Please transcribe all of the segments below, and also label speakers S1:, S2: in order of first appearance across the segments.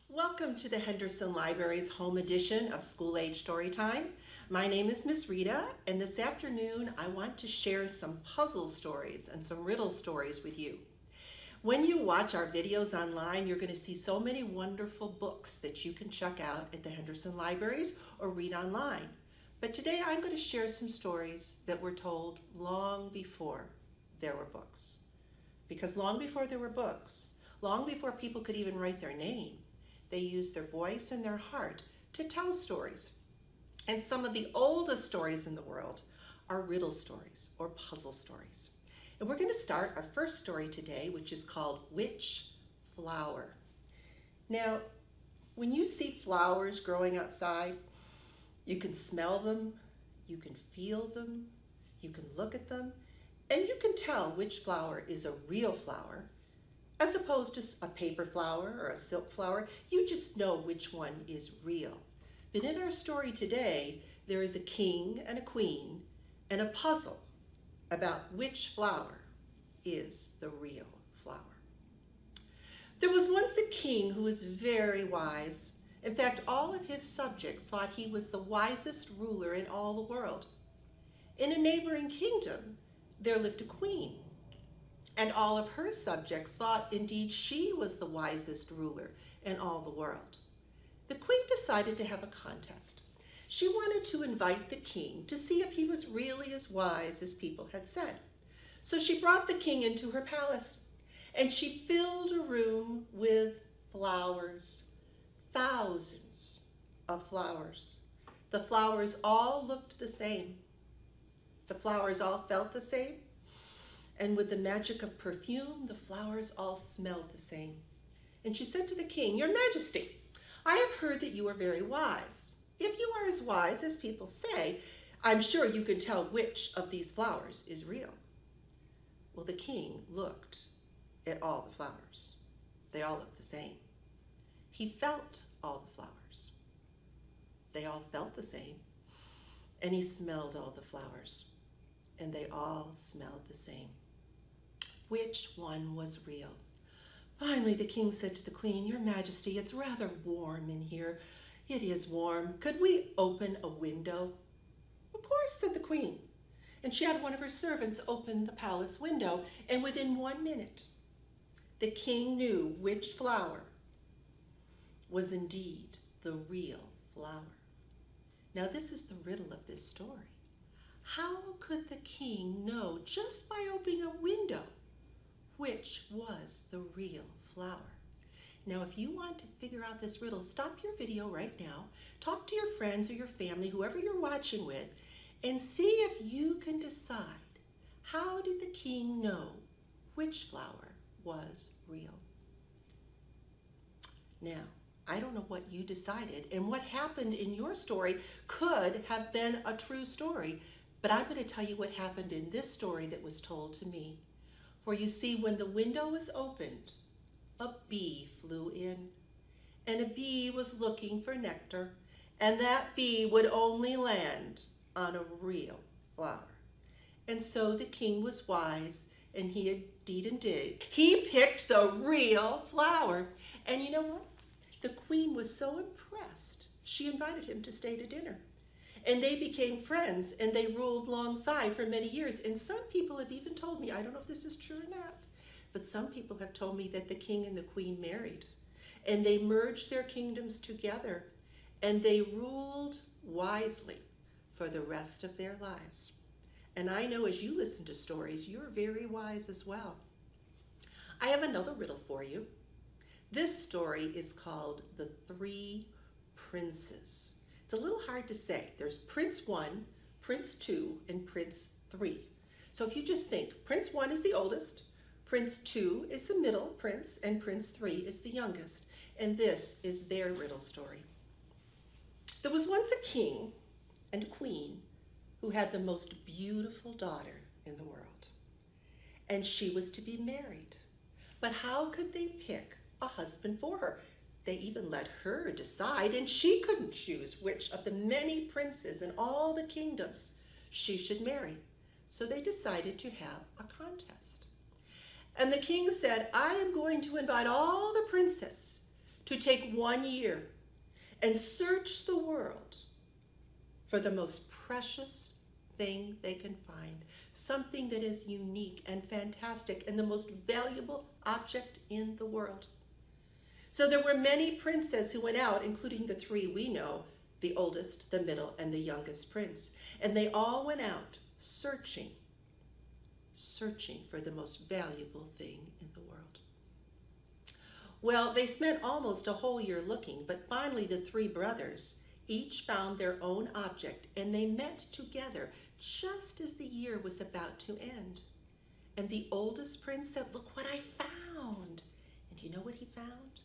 S1: Welcome to the Henderson Library's home edition of School Age Storytime. My name is Miss Rita, and this afternoon I want to share some puzzle stories and some riddle stories with you. When you watch our videos online, you're going to see so many wonderful books that you can check out at the Henderson Libraries or read online. But today I'm going to share some stories that were told long before there were books. Because long before there were books, long before people could even write their name, they used their voice and their heart to tell stories. And some of the oldest stories in the world are riddle stories or puzzle stories. And we're going to start our first story today, which is called Which Flower? Now, when you see flowers growing outside, you can smell them, you can feel them, you can look at them, and you can tell which flower is a real flower as opposed to a paper flower or a silk flower. You just know which one is real. But in our story today, there is a king and a queen and a puzzle about which flower is the real flower. There was once a king who was very wise. In fact, all of his subjects thought he was the wisest ruler in all the world. In a neighboring kingdom, there lived a queen, and all of her subjects thought indeed she was the wisest ruler in all the world. The queen decided to have a contest. She wanted to invite the king to see if he was really as wise as people had said. So she brought the king into her palace, and she filled a room with flowers, thousands of flowers. The flowers all looked the same. The flowers all felt the same. And with the magic of perfume, the flowers all smelled the same. And she said to the king, "Your Majesty, I have heard that you are very wise. If you are as wise as people say, I'm sure you can tell which of these flowers is real." Well, the king looked at all the flowers. They all looked the same. He felt all the flowers. They all felt the same. And he smelled all the flowers. And they all smelled the same. Which one was real? Finally, the king said to the queen, "Your Majesty, it's rather warm in here." "It is warm. Could we open a window?" "Of course," said the queen. And she had one of her servants open the palace window, and within 1 minute, the king knew which flower was indeed the real flower. Now, this is the riddle of this story. How could the king know just by opening a window which was the real flower? Now, if you want to figure out this riddle, stop your video right now, talk to your friends or your family, whoever you're watching with, and see if you can decide, how did the king know which flower was real? Now, I don't know what you decided, and what happened in your story could have been a true story, but I'm going to tell you what happened in this story that was told to me. For you see, when the window was opened, a bee flew in, and a bee was looking for nectar, and that bee would only land on a real flower. And so the king was wise, and he indeed did. He picked the real flower. And you know what? The queen was so impressed, she invited him to stay to dinner. And they became friends, and they ruled alongside for many years. And some people have even told me, I don't know if this is true or not, but some people have told me that the king and the queen married, and they merged their kingdoms together, and they ruled wisely for the rest of their lives. And I know as you listen to stories, you're very wise as well. I have another riddle for you. This story is called The Three Princes. It's a little hard to say. There's Prince 1, Prince 2, and Prince 3. So if you just think, Prince 1 is the oldest, Prince 2 is the middle prince, and Prince 3 is the youngest. And this is their riddle story. There was once a king and a queen who had the most beautiful daughter in the world. And she was to be married. But how could they pick a husband for her? They even let her decide, and she couldn't choose which of the many princes in all the kingdoms she should marry. So they decided to have a contest. And the king said, "I am going to invite all the princes to take 1 year and search the world for the most precious thing they can find, something that is unique and fantastic and the most valuable object in the world. So there were many princes who went out, including the 3 we know, the oldest, the middle, and the youngest prince. And they all went out searching for the most valuable thing in the world. Well, they spent almost a whole year looking, but finally the 3 brothers each found their own object, and they met together just as the year was about to end. And the oldest prince said, "Look what I found." And you know what he found?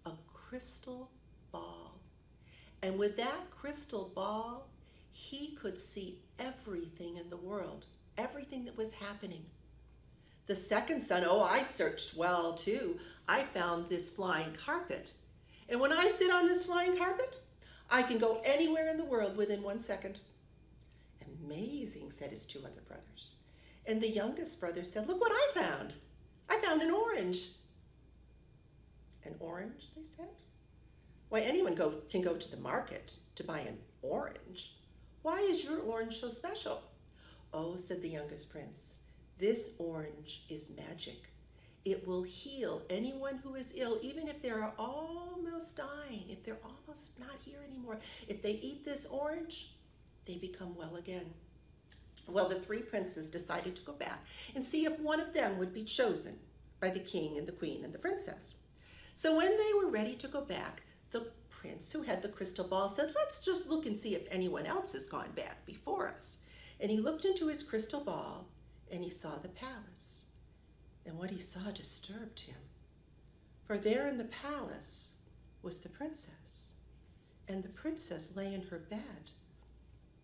S1: A crystal ball. And with that crystal ball, he could see everything in the world, everything that was happening. The second son, "Oh, I searched well too. I found this flying carpet. And when I sit on this flying carpet, I can go anywhere in the world within 1 second." "Amazing," said his 2 other brothers. And the youngest brother said, "Look what I found. I found an orange." "An orange?" they said. "Why, anyone can go to the market to buy an orange. Why is your orange so special?" "Oh," said the youngest prince, "this orange is magic. It will heal anyone who is ill, even if they are almost dying, if they're almost not here anymore. If they eat this orange, they become well again." Well, the 3 princes decided to go back and see if one of them would be chosen by the king and the queen and the princess. So when they were ready to go back, the prince who had the crystal ball said, "Let's just look and see if anyone else has gone back before us." And he looked into his crystal ball and he saw the palace. And what he saw disturbed him. For there in the palace was the princess. And the princess lay in her bed.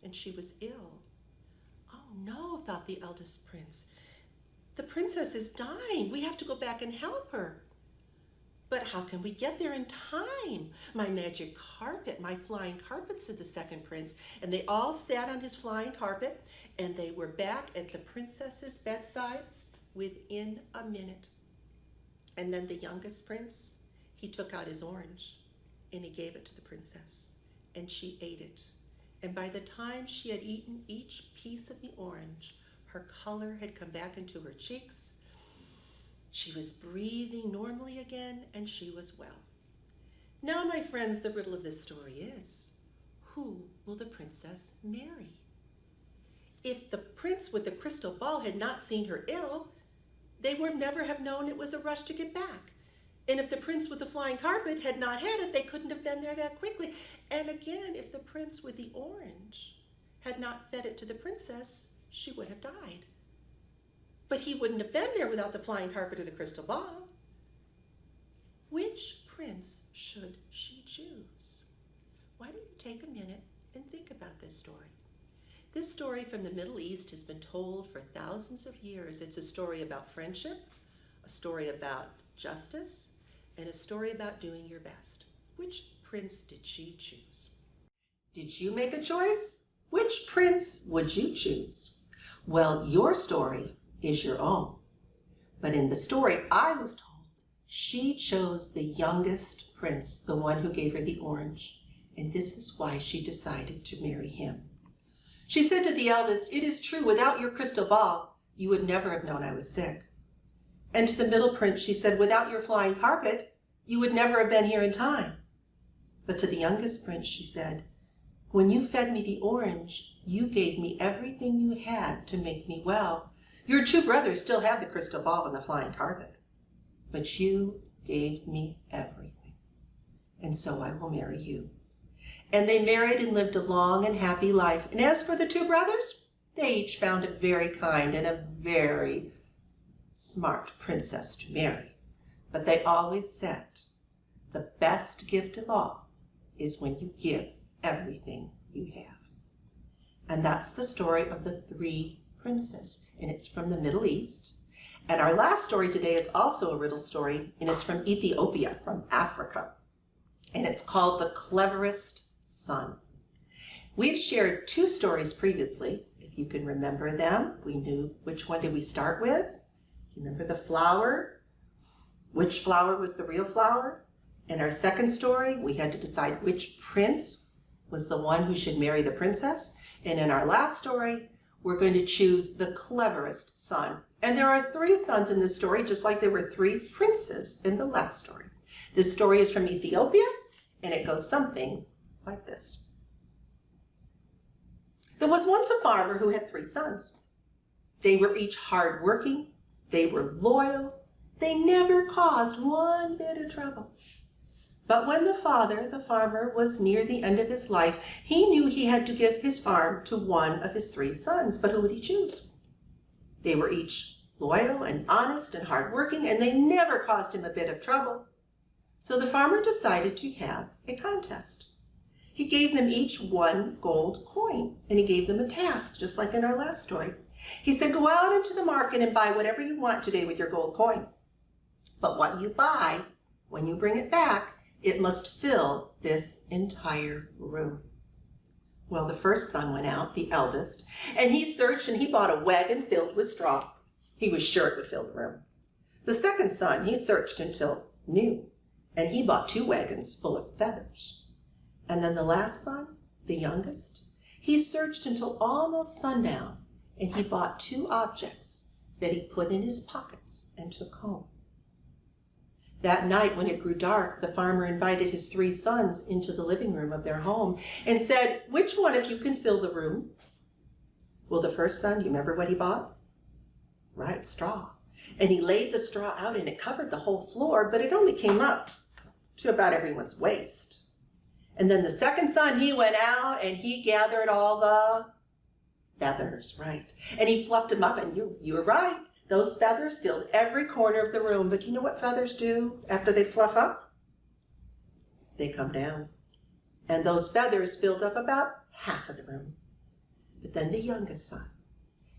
S1: And she was ill. "Oh no," thought the eldest prince. "The princess is dying. We have to go back and help her. But how can we get there in time? My magic carpet, my flying carpet," said the second prince. And they all sat on his flying carpet, and they were back at the princess's bedside within a minute. And then the youngest prince, he took out his orange and he gave it to the princess, and she ate it. And by the time she had eaten each piece of the orange, her color had come back into her cheeks. She was breathing normally again, and she was well. Now, my friends, the riddle of this story is, who will the princess marry? If the prince with the crystal ball had not seen her ill, they would never have known it was a rush to get back. And if the prince with the flying carpet had not had it, they couldn't have been there that quickly. And again, if the prince with the orange had not fed it to the princess, she would have died. But he wouldn't have been there without the flying carpet or the crystal ball. Which prince should she choose? Why don't you take a minute and think about this story? This story from the Middle East has been told for thousands of years. It's a story about friendship, a story about justice, and a story about doing your best. Which prince did she choose? Did you make a choice? Which prince would you choose? Well, your story is your own. But in the story I was told, she chose the youngest prince, the one who gave her the orange. And this is why she decided to marry him. She said to the eldest, "It is true, without your crystal ball, you would never have known I was sick." And to the middle prince, she said, "Without your flying carpet, you would never have been here in time." But to the youngest prince, she said, "When you fed me the orange, you gave me everything you had to make me well. Your 2 brothers still have the crystal ball and the flying carpet, but you gave me everything. And so I will marry you." And they married and lived a long and happy life. And as for the 2 brothers, they each found a very kind and a very smart princess to marry. But they always said, the best gift of all is when you give everything you have. And that's the story of the 3 princes. And it's from the Middle East. And our last story today is also a riddle story, and it's from Ethiopia, from Africa. And it's called The Cleverest Son. We've shared 2 stories previously. If you can remember them, we knew which one did we start with. Remember the flower? Which flower was the real flower? In our second story, we had to decide which prince was the one who should marry the princess. And in our last story, we're going to choose the cleverest son. And there are 3 sons in this story, just like there were 3 princes in the last story. This story is from Ethiopia, and it goes something like this. There was once a farmer who had 3 sons. They were each hardworking, they were loyal, they never caused one bit of trouble. But when the father, the farmer, was near the end of his life, he knew he had to give his farm to one of his 3 sons. But who would he choose? They were each loyal and honest and hardworking, and they never caused him a bit of trouble. So the farmer decided to have a contest. He gave them each 1 gold coin, and he gave them a task, just like in our last story. He said, go out into the market and buy whatever you want today with your gold coin. But what you buy, when you bring it back, it must fill this entire room. Well, the first son went out, the eldest, and he searched and he bought a wagon filled with straw. He was sure it would fill the room. The second son, he searched until noon, and he bought 2 wagons full of feathers. And then the last son, the youngest, he searched until almost sundown, and he bought 2 objects that he put in his pockets and took home. That night, when it grew dark, the farmer invited his 3 sons into the living room of their home and said, which one of you can fill the room? Well, the first son, you remember what he bought? Right, straw. And he laid the straw out and it covered the whole floor, but it only came up to about everyone's waist. And then the second son, he went out and he gathered all the feathers, right? And he fluffed them up, and you were right. Those feathers filled every corner of the room. But you know what feathers do after they fluff up? They come down. And those feathers filled up about half of the room. But then the youngest son,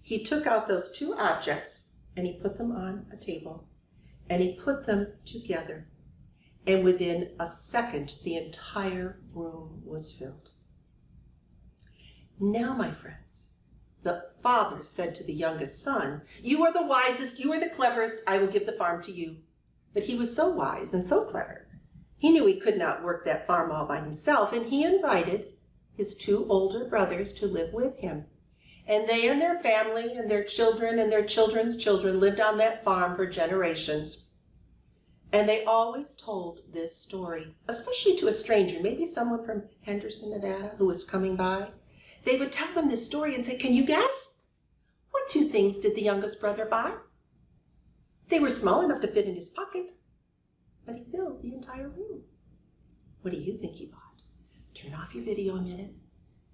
S1: he took out those 2 objects and he put them on a table and he put them together. And within a second, the entire room was filled. Now, my friends, the father said to the youngest son, you are the wisest, you are the cleverest, I will give the farm to you. But he was so wise and so clever. He knew he could not work that farm all by himself, and he invited his 2 older brothers to live with him. And they and their family and their children and their children's children lived on that farm for generations. And they always told this story, especially to a stranger, maybe someone from Henderson, Nevada, who was coming by. They would tell them this story and say, can you guess? What 2 things did the youngest brother buy? They were small enough to fit in his pocket, but he filled the entire room. What do you think he bought? Turn off your video a minute.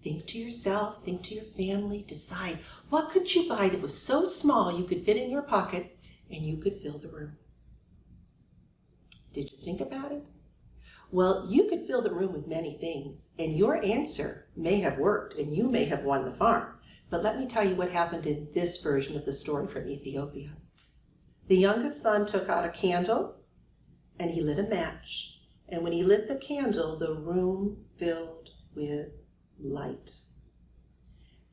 S1: Think to yourself, think to your family, decide what could you buy that was so small you could fit in your pocket and you could fill the room. Did you think about it? Well, you could fill the room with many things, and your answer may have worked, and you may have won the farm. But let me tell you what happened in this version of the story from Ethiopia. The youngest son took out a candle, and he lit a match. And when he lit the candle, the room filled with light.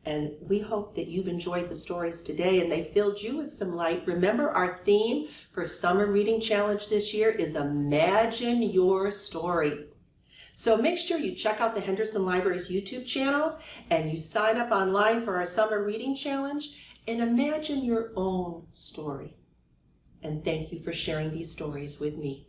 S1: And we hope that you've enjoyed the stories today and they filled you with some light. Remember, our theme for Summer Reading Challenge this year is Imagine Your Story. So make sure you check out the Henderson Library's YouTube channel and you sign up online for our Summer Reading Challenge and imagine your own story. And thank you for sharing these stories with me.